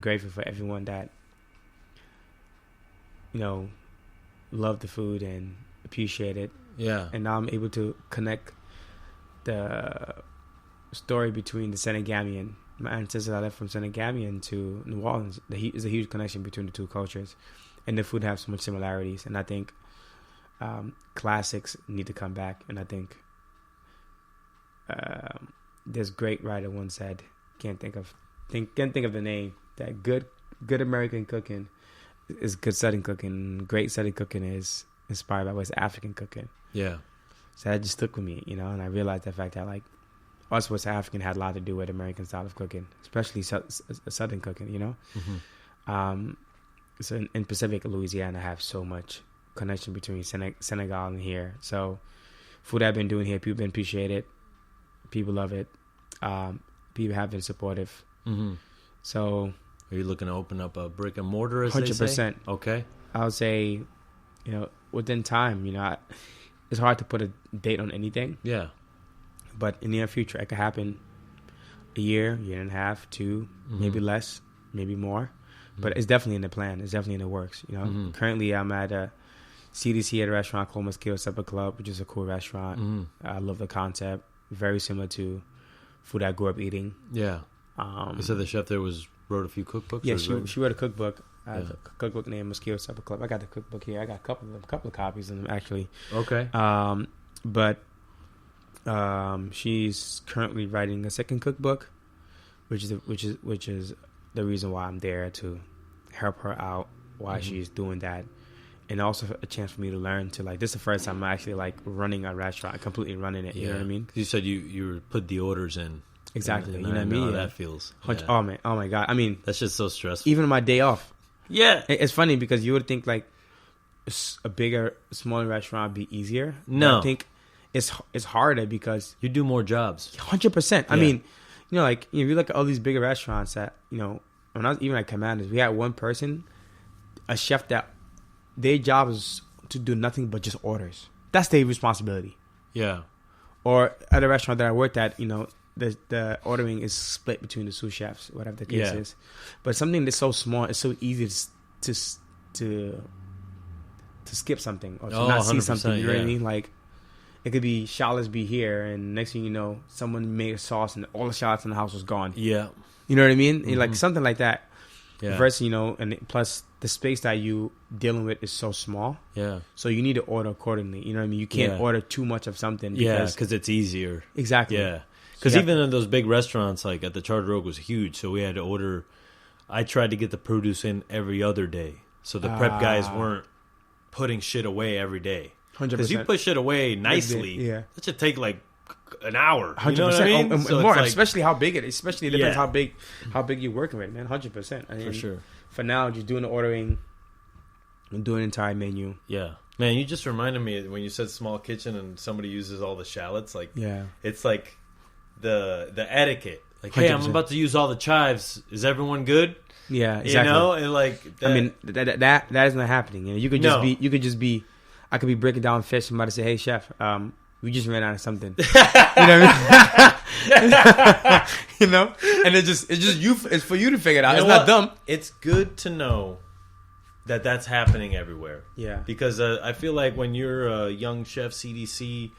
grateful for everyone that, you know, love the food and appreciate it. Yeah. And now I'm able to connect the story between the Senegalian, my ancestors I left from Senegalian to New Orleans. There's a huge connection between the two cultures, and the food have so much similarities. And I think classics need to come back. And I think this great writer once said, can't think of the name, that good American cooking is good Southern cooking. Great Southern cooking is inspired by West African cooking. Yeah. So that just stuck with me, and I realized the fact that like us West African had a lot to do with American style of cooking, especially Southern cooking, Mm-hmm. So in Pacific Louisiana, I have so much connection between Senegal and here. So food I've been doing here, people been appreciate it, people love it, people have been supportive. Mm-hmm. So are you looking to open up a brick and mortar? 100%. Okay. I would say, within time, it's hard to put a date on anything. Yeah. But in the near future, it could happen a year and a half, 2, mm-hmm. maybe less, maybe more. Mm-hmm. But it's definitely in the plan. It's definitely in the works. Mm-hmm. Currently I'm at a CDC at a restaurant called Mosquito Supper Club, which is a cool restaurant. Mm-hmm. I love the concept. Very similar to food I grew up eating. Yeah. So the chef there wrote a few cookbooks? Yeah, she wrote a cookbook. A cookbook named Mosquito Supper Club. I got the cookbook here. I got a couple of copies of them actually. Okay. But she's currently writing a second cookbook, which is the reason why I'm there, to help her out while mm-hmm. she's doing that, and also a chance for me to learn to this is the first time I'm actually running a restaurant, completely running it. You know what I mean? You said you put the orders in. Exactly. And you know what I mean? How that feels. Yeah. Oh my god. I mean, that's just so stressful. Even on my day off. Yeah. It's funny because you would think a smaller restaurant would be easier. No. But I think it's harder because you do more jobs. 100%. I mean, if you look at all these bigger restaurants that, when I was even at Commanders, we had one person, a chef that their job is to do nothing but just orders. That's their responsibility. Yeah. Or at a restaurant that I worked at, the ordering is split between the sous chefs, whatever the case is. But something that's so small, it's so easy to skip something or to not see something. You know what I mean? It could be shallots be here, and next thing you know, someone made a sauce and all the shallots in the house was gone. Yeah. You know what I mean? Mm-hmm. Something like that. Yeah. Versus, and plus the space that you dealing with is so small. Yeah. So you need to order accordingly. You know what I mean? You can't order too much of something. Because it's easier. Exactly. Yeah. Because even in those big restaurants, like at the Charter Oak was huge, so we had to order. I tried to get the produce in every other day, so the prep guys weren't putting shit away every day. 100%. Because you put shit away nicely, that should take an hour. 100%. You know what I mean? And so more, especially how big it is. Especially it depends Yeah. how big you're working with, man. 100%. I mean, For sure. For now, just doing the ordering and doing an entire menu. Yeah. Man, you just reminded me when you said small kitchen and somebody uses all the shallots. It's like the etiquette. Hey, 100%. I'm about to use all the chives. Is everyone good? Yeah, exactly. And that, I mean, that is not happening. You could just be. I could be breaking down fish. Somebody say, "Hey, chef, we just ran out of something." You know what I mean? And it's for you to figure it out. It's not dumb. It's good to know that that's happening everywhere. Yeah. Because I feel like when you're a young chef, CDC,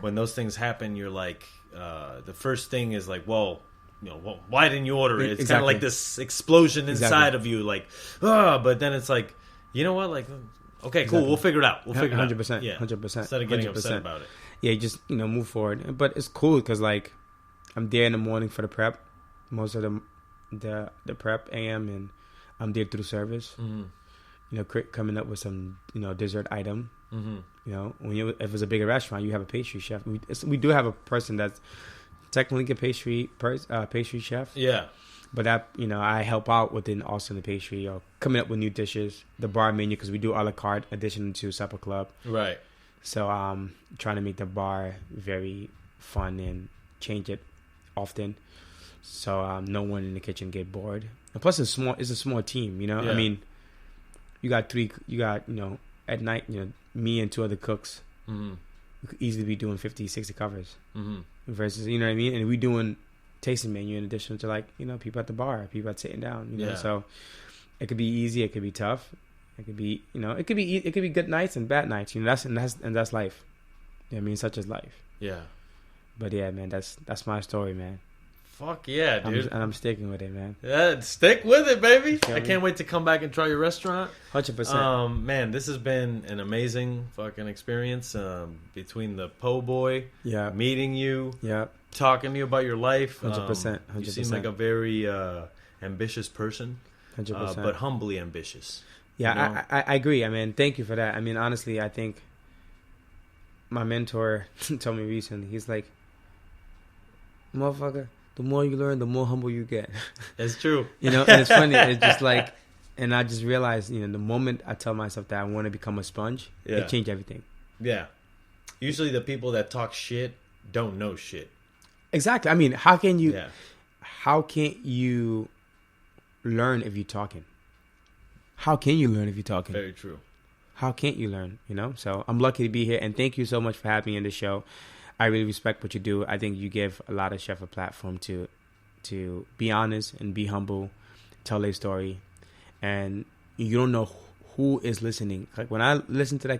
when those things happen, you're the first thing is why didn't you order it? It's kind of like this explosion inside of you, but then it's you know what? Okay, cool, we'll figure it out. 100%. Yeah. 100%. Instead of getting upset about it. Yeah, just, move forward. But it's cool because, I'm there in the morning for the prep, most of the prep AM, and I'm there through service. Mm-hmm. Coming up with some, dessert item. Mm-hmm. If it's a bigger restaurant, you have a pastry chef. We do have a person that's technically a pastry chef. Yeah. But that, I help out within also the pastry or coming up with new dishes, the bar menu, because we do a la carte addition to Supper Club. Right. So trying to make the bar very fun and change it often, so no one in the kitchen get bored. And plus, it's a small team. Yeah. I mean, you got at night, me and 2 other cooks. Mm-hmm. We could easily be doing 50, 60 covers. Mm-hmm. Versus, you know what I mean? And we doing tasting menu in addition to, like, you know, people at the bar, people at sitting down, you know. Yeah. So it could be easy, it could be tough, it could be, you know, it could be good nights and bad nights, you know. That's life. I mean, such is life. Yeah. But yeah, man, that's my story, man. Fuck yeah, dude. I'm sticking with it, man. Yeah, stick with it, baby. I can't wait to come back and try your restaurant. 100%. Man, this has been an amazing fucking experience. Between the PoBoy, meeting you, talking to you about your life. 100%. You seem like a very ambitious person, 100%. But humbly ambitious. Yeah, you know? I agree. I mean, thank you for that. I mean, honestly, I think my mentor told me recently, he's like, motherfucker, the more you learn, the more humble you get. It's true. You know, and it's funny. It's just like, and I just realized, you know, the moment I tell myself that I want to become a sponge, it changed everything. Yeah. Usually the people that talk shit don't know shit. Exactly. I mean, how can you learn if you're talking? How can you learn if you're talking? Very true. How can't you learn, you know? So I'm lucky to be here, and thank you so much for having me in the show. I really respect what you do. I think you give a lot of chefs a platform to be honest and be humble, tell their story, and you don't know who is listening. Like when I listened to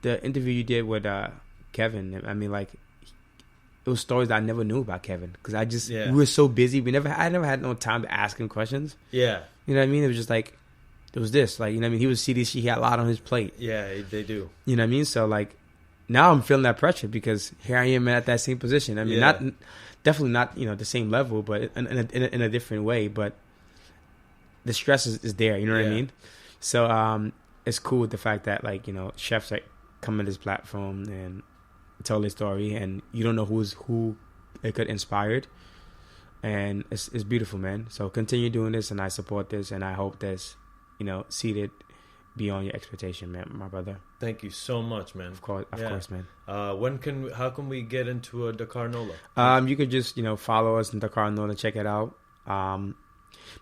the interview you did with Kevin, I mean, like, it was stories that I never knew about Kevin because we were so busy. I never had no time to ask him questions. Yeah, you know what I mean? It was just like, it was this, like, you know what I mean? He was CDC. He had a lot on his plate. Yeah, they do. You know what I mean? So like, now I'm feeling that pressure because here I am at that same position. I mean, definitely not, you know, the same level, but in a different way. But the stress is there. You know what I mean? So it's cool with the fact that, like, you know, chefs like come to this platform and tell their story, and you don't know who it could inspired, and it's beautiful, man. So continue doing this, and I support this, and I hope this, you know, seated beyond your expectation, man, my brother. Thank you so much, man. Of course, man. How can we get into a Dakar Nola? You could just, you know, follow us in Dakar Nola, check it out. But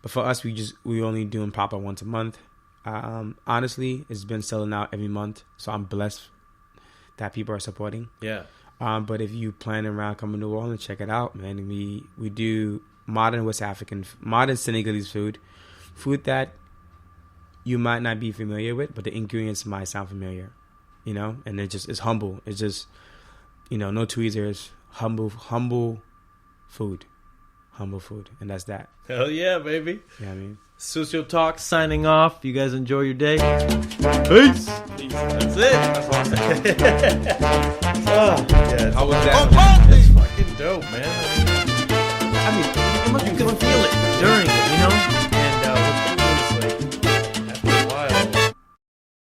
for us, we only doing pop-up once a month. Honestly, it's been selling out every month, so I'm blessed that people are supporting. Yeah. But if you planning around coming to New Orleans, check it out, man. We do modern West African, modern Senegalese food that you might not be familiar with, but the ingredients might sound familiar, you know. And it's humble. It's just, you know, no tweezers, humble food, and that's that. Hell yeah, baby. Yeah, I mean, Sucio.Talk signing off. You guys enjoy your day. Peace. That's it. That's awesome. How was that? It's fucking dope, man. I mean, you can feel it during